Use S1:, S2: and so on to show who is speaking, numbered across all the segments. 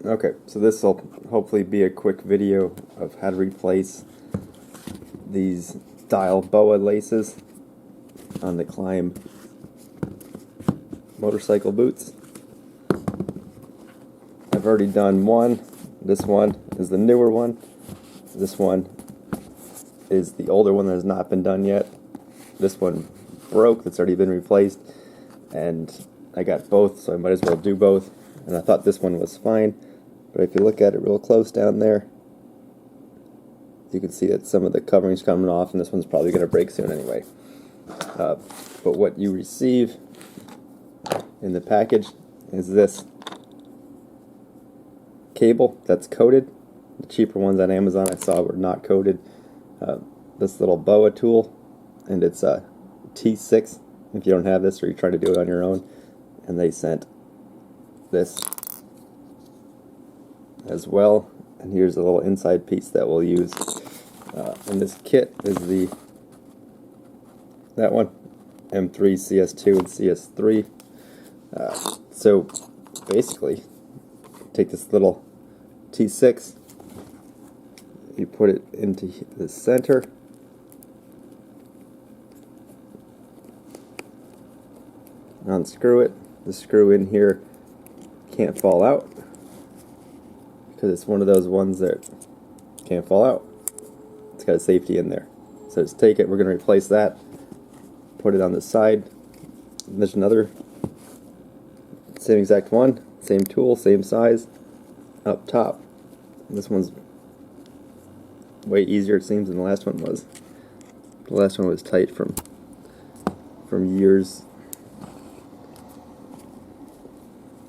S1: Okay, so this will hopefully be a quick video of how to replace these dial BOA laces on the Klim motorcycle boots. I've already done one. This one is the newer one. This one is the older one that has not been done yet. This one broke, that's already been replaced, and I got both, so I might as well do both. And I thought this one was fine, but if you look at it real close down there, you can see that some of the covering's coming off, and this one's probably going to break soon anyway. But what you receive in the package is this cable that's coated. The cheaper ones on Amazon I saw were not coated. This little BOA tool, and it's a T6 if you don't have this or you're trying to do it on your own. And they sent this as well, and here's a little inside piece that we'll use. And this kit is that one, M3 CS2 and CS3. So basically, take this little T6, you put it into the center, unscrew it. The screw in here can't fall out because it's one of those ones that can't fall out. It's got a safety in there. So just take it, we're going to replace that, put it on the side. And there's another, same exact one, same tool, same size, up top. This one's way easier, it seems, than the last one was. The last one was tight from years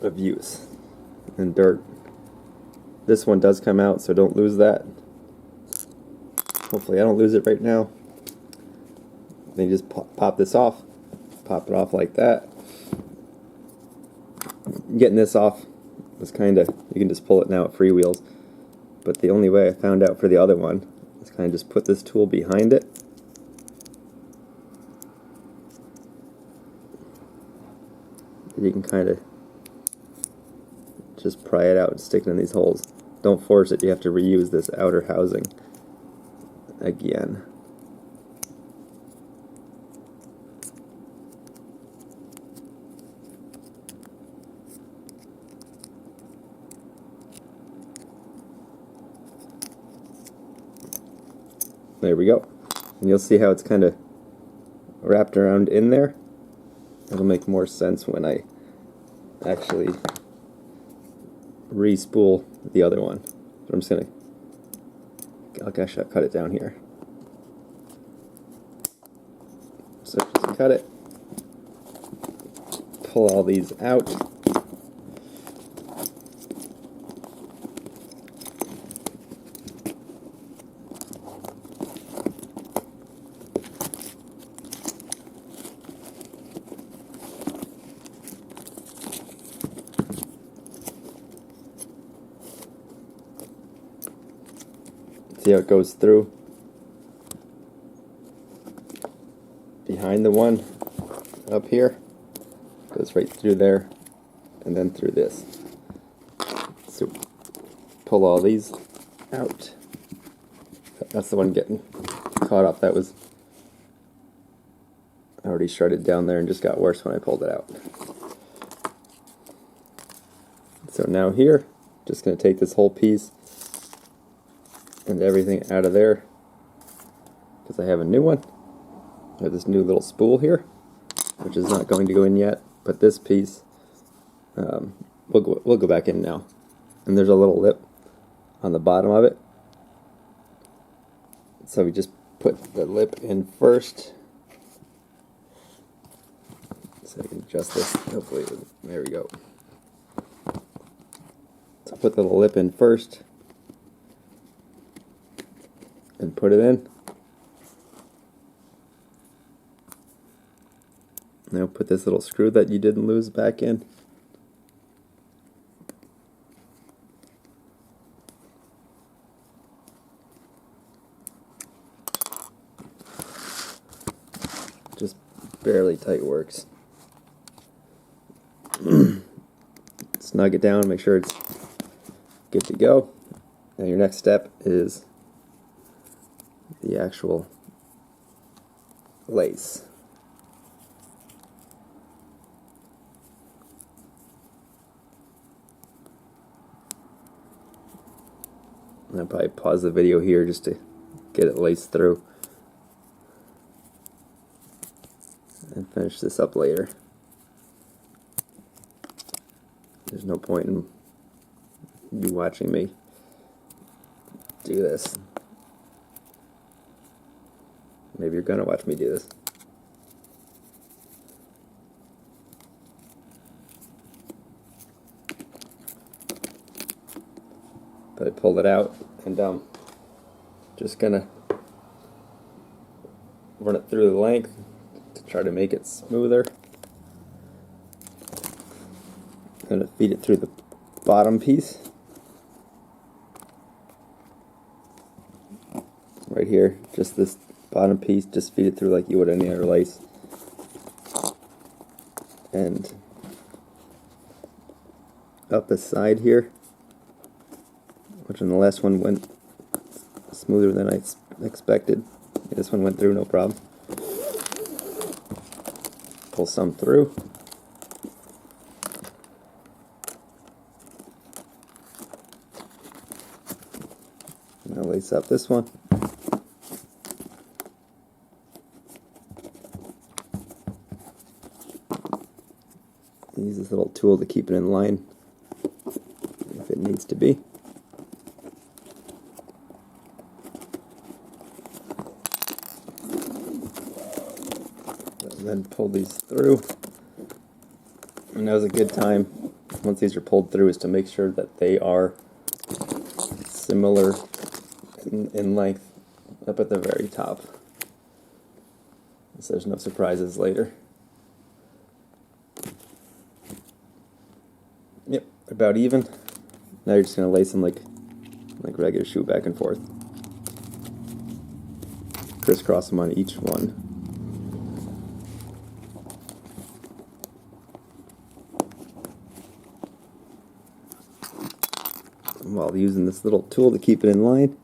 S1: of use and dirt. This one does come out, so don't lose that. Hopefully I don't lose it right now. Then you just pop this off, pop it off like that. Getting this off was kind of, you can just pull it now, it freewheels. But the only way I found out for the other one is kind of just put this tool behind it. You can kind of just pry it out and stick it in these holes. Don't force it, you have to reuse this outer housing again. There we go. And you'll see how it's kind of wrapped around in there. It'll make more sense when I actually re-spool the other one. So I'm just gonna, oh gosh, I'll cut it down here. So just cut it, pull all these out. See how it goes through behind the one up here, goes right through there and then through this. So pull all these out. That's the one getting caught off. That was already shredded down there and just got worse when I pulled it out. So now here, just going to take this whole piece and everything out of there, because I have a new one. I have this new little spool here, which is not going to go in yet, but this piece we'll go back in now. And there's a little lip on the bottom of it, so we just put the lip in first. So I can adjust this, hopefully, there we go. So put the little lip in first and put it in. Now put this little screw that you didn't lose back in. Just barely tight works. Snug it down, make sure it's good to go. Now your next step is the actual lace. I'll probably pause the video here just to get it laced through and finish this up later. There's no point in you watching me do this. Maybe you're gonna watch me do this. But I pulled it out, and just gonna run it through the length to try to make it smoother. I'm gonna feed it through the bottom piece right here, just this bottom piece. Just feed it through like you would any other lace, and up the side here, which in the last one went smoother than I expected. This one went through no problem. Pull some through. Now lace up this one. Use this little tool to keep it in line if it needs to be. And then pull these through. And now's a good time, once these are pulled through, is to make sure that they are similar in length up at the very top, so there's no surprises later. Yep, about even. Now you're just going to lace them like regular shoe, back and forth. Crisscross them on each one. While using this little tool to keep it in line.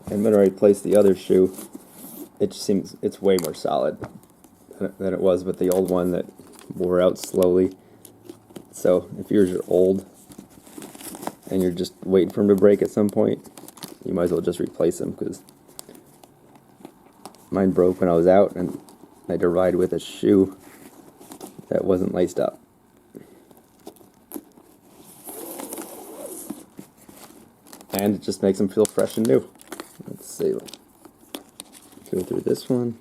S1: And when I replace the other shoe, it just seems it's way more solid than it was with the old one that wore out slowly. So if yours are old and you're just waiting for them to break at some point, you might as well just replace them, because mine broke when I was out and I had to ride with a shoe that wasn't laced up. And it just makes them feel fresh and new. Let's see. Go through this one.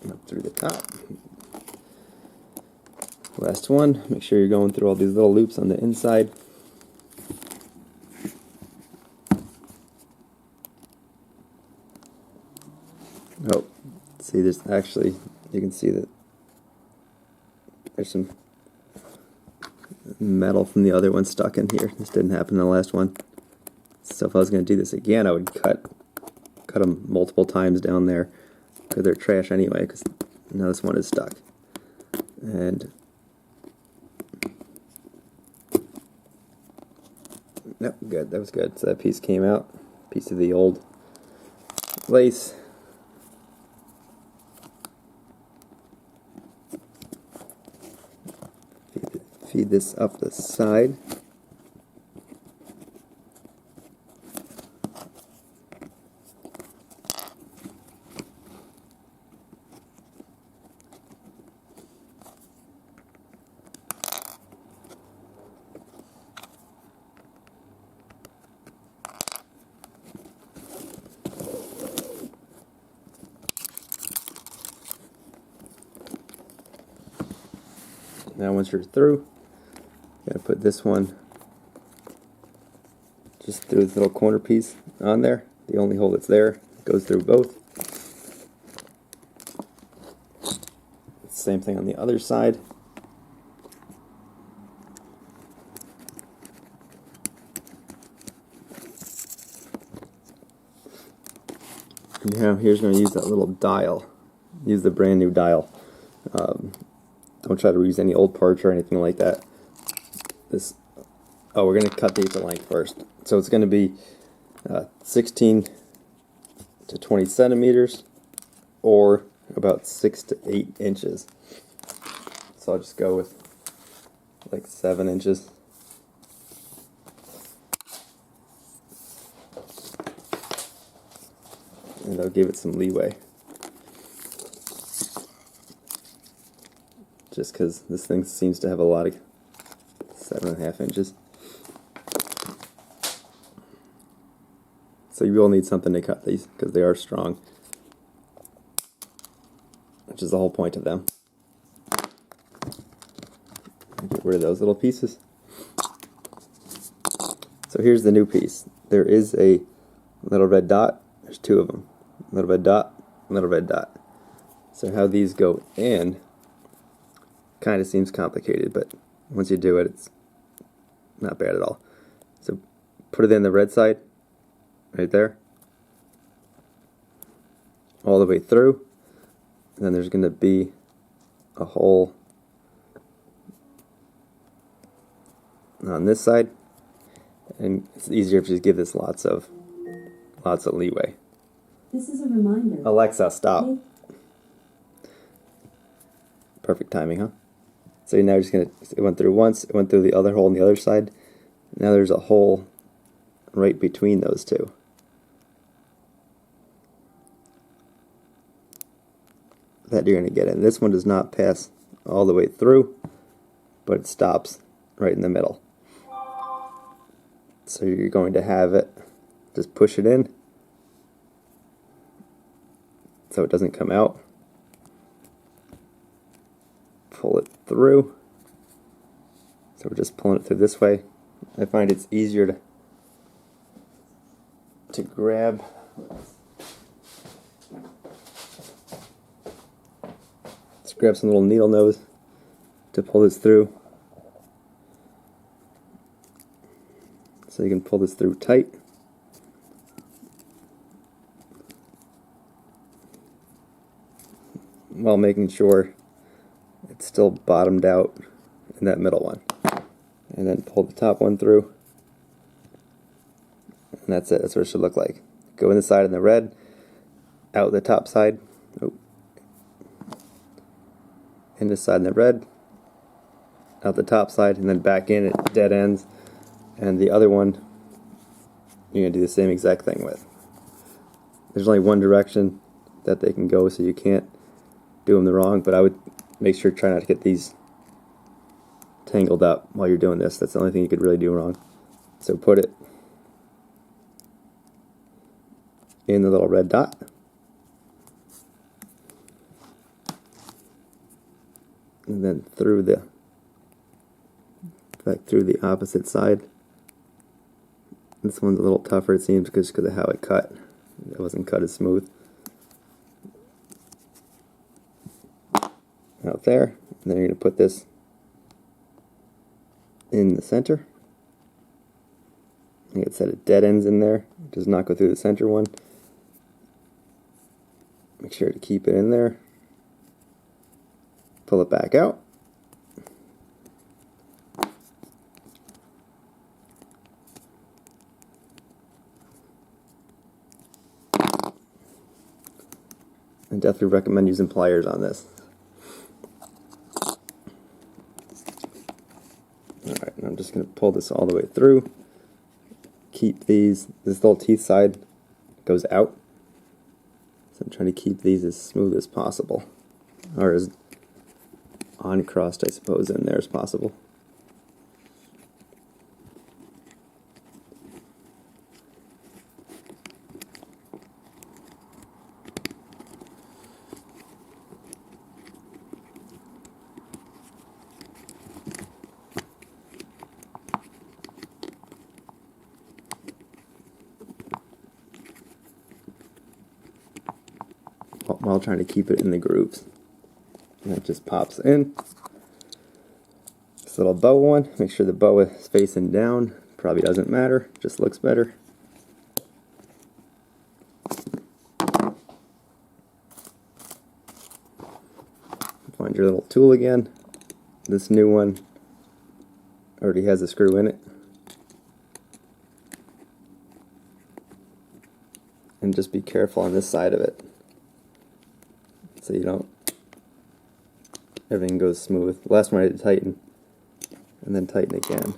S1: Up through the top. Last one. Make sure you're going through all these little loops on the inside. Oh, see, there's actually, you can see that there's some metal from the other one stuck in here. This didn't happen in the last one. So if I was going to do this again, I would cut them multiple times down there, because they're trash anyway, because now this one is stuck. And nope, good, that was good. So that piece came out, piece of the old lace. Feed this up the side. Now once you're through, you gotta put this one just through this little corner piece on there. The only hole that's there goes through both. Same thing on the other side. Now here's going to use that little dial. Use the brand new dial. Don't try to reuse any old parts or anything like that. We're going to cut these to length first. So it's going to be 16 to 20 centimeters or about 6 to 8 inches. So I'll just go with like 7 inches. And I'll give it some leeway. Just because this thing seems to have a lot of 7.5 inches. So you will need something to cut these because they are strong, which is the whole point of them. Get rid of those little pieces. So here's the new piece. There is a little red dot. There's 2 of them. Little red dot, little red dot. So how these go in kind of seems complicated, but once you do it, it's not bad at all. So put it in the red side, right there, all the way through. And then there's going to be a hole on this side, and it's easier if you just give this lots of leeway.
S2: This is a reminder.
S1: Alexa, stop. Perfect timing, huh? So you're now just gonna, it went through once, it went through the other hole on the other side. Now there's a hole right between those two. That you're gonna get in. This one does not pass all the way through, but it stops right in the middle. So you're going to have it, just push it in so it doesn't come out. Pull it through. So we're just pulling it through this way. I find it's easier to grab. Let's grab some little needle nose to pull this through. So you can pull this through tight. While making sure it's still bottomed out in that middle one. And then pull the top one through. And that's it. That's what it should look like. Go in the side in the red, out the top side. Oh. In the side in the red, out the top side, and then back in at dead ends. And the other one, you're going to do the same exact thing with. There's only one direction that they can go, so you can't do them the wrong, but I would make sure try not to get these tangled up while you're doing this. That's the only thing you could really do wrong. So put it in the little red dot. And then through back through the opposite side. This one's a little tougher, it seems, because of how it cut. It wasn't cut as smooth. Out there, and then you're going to put this in the center. You get a set of dead ends in there. It does not go through the center one. Make sure to keep it in there. Pull it back out. I definitely recommend using pliers on this. Alright, and I'm just going to pull this all the way through. Keep these, this little teeth side goes out. So I'm trying to keep these as smooth as possible. Or as uncrossed, I suppose, in there as possible. while trying to keep it in the grooves. And that just pops in. This little BOA one, make sure the BOA is facing down. Probably doesn't matter, just looks better. Find your little tool again. This new one already has a screw in it. And just be careful on this side of it, so you don't, everything goes smooth. The last one I had to tighten, and then tighten again.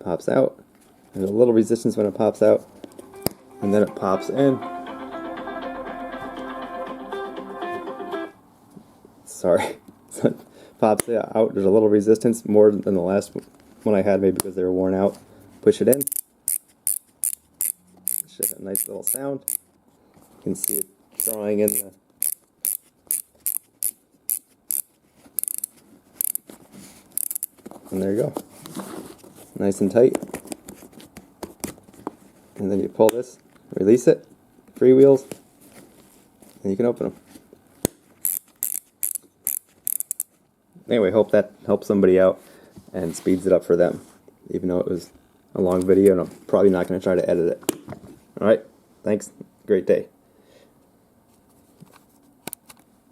S1: Pops out. There's a little resistance when it pops out, and then it pops in. Sorry. Pops out. There's a little resistance, more than the last one I had, maybe because they were worn out. Push it in. Should have a nice little sound. You can see it drawing in the and there you go. Nice and tight. And then you pull this, release it, freewheels, and you can open them. Anyway, hope that helps somebody out and speeds it up for them, even though it was a long video and I'm probably not going to try to edit it. Alright, thanks. Great day.